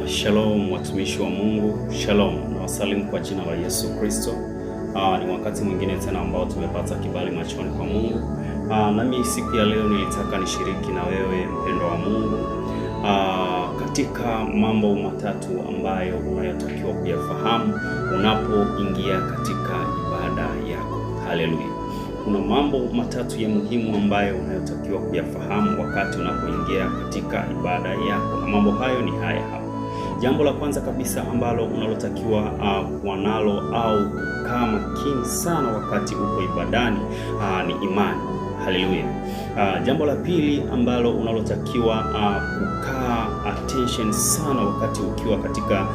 Shalom watumishi wa Mungu, shalom na wasalimu kwa jina la Yesu Kristo. Ni wakati mwingine tena ambao tumepata kibali machoni kwa Mungu. Nami siku ya leo nilitaka nishiriki na wewe mpendwa wa Mungu katika mambo matatu ambayo unayotakiwa kuyafahamu unapoingia katika ibada yako. Haleluya. Kuna mambo matatu ya muhimu ambayo unayotakiwa kuyafahamu wakati unapoingia katika ibada yako, na mambo hayo ni haya hapa. Jambo la kwanza kabisa ambalo unalotakiwa kuwa nalo au kukaa makini sana wakati uko ibadani ni imani. Haleluya. Jambo la pili ambalo unalotakiwa kukaa attention sana wakati ukiwa katika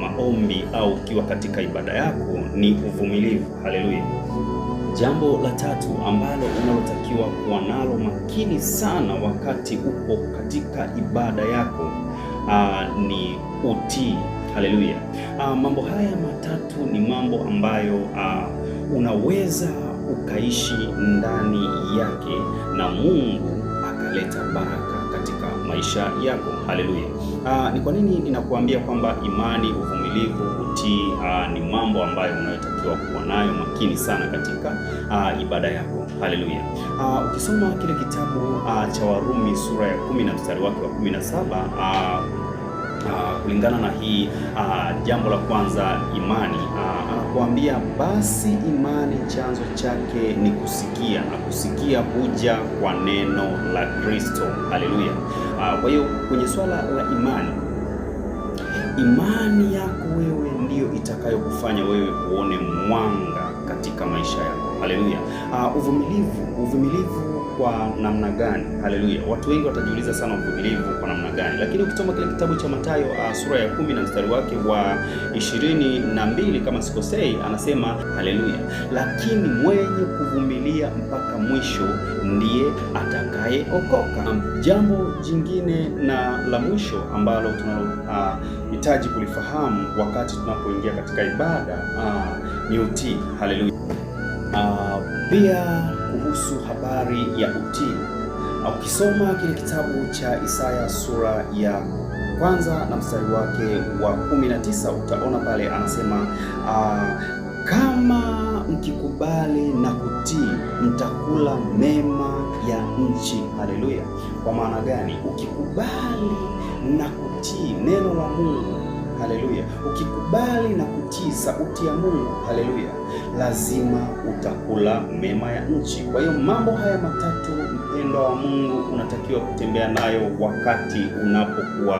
maombi au ukiwa katika ibada yako ni uvumilivu. Haleluya. Jambo la tatu ambalo unalotakiwa kuwa nalo makini sana wakati upo katika ibada yako ni utii. Haleluya. Mambo haya matatu ni mambo ambayo unaweza ukaishi ndani yake na Mungu akaleta baraka katika maisha yako. Haleluya. Ni kwa nini ninakuambia kwamba imani, uvumilivu, utii ni mambo ambayo unayotakiwa kuwa nayo makini sana katika ibada yako. Haleluya. Ukisoma kile kitabu cha Warumi sura ya 10 na mstari wake wa 17, kulingana na hii jambo la kwanza imani, anakuambia basi imani chanzo chake ni kusikia, na kusikia huja kwa neno la Kristo. Haleluya. Kwa hiyo kwenye swala la imani yako wewe ndiyo itakayokufanya wewe uone mwanga katika maisha yako. Haleluya. Uvumilivu kwa namna gani? Haleluya. Watu wengi watajiuliza sana uvumilivu kwa namna gani, lakini ukisoma kile kitabu cha Mathayo sura ya 10 na mstari wake wa 22 kama sikosei, anasema haleluya, lakini mwenye kuvumilia mpaka mwisho ndiye atakayeokoka. Jambo jingine na la mwisho ambalo tunalohitaji kulifahamu wakati tunapoingia katika ibada ni utii. Haleluya. Pia kuhusu habari ya utii, ukisoma kile kitabu cha Isaya sura ya kwanza na mstari wake wa 19 utaona pale anasema kama mkikubali na kutii mtakula mema ya nchi. Haleluya. Kwa maana gani? Ukikubali na kutii neno la Mungu, haleluya, ukikubali na kutii sauti ya Mungu, haleluya, lazima utakula mema ya nchi. Kwa hiyo mambo haya matatu, mpendwa wa Mungu, unatakiwa kutembea nayo wakati unapokuwa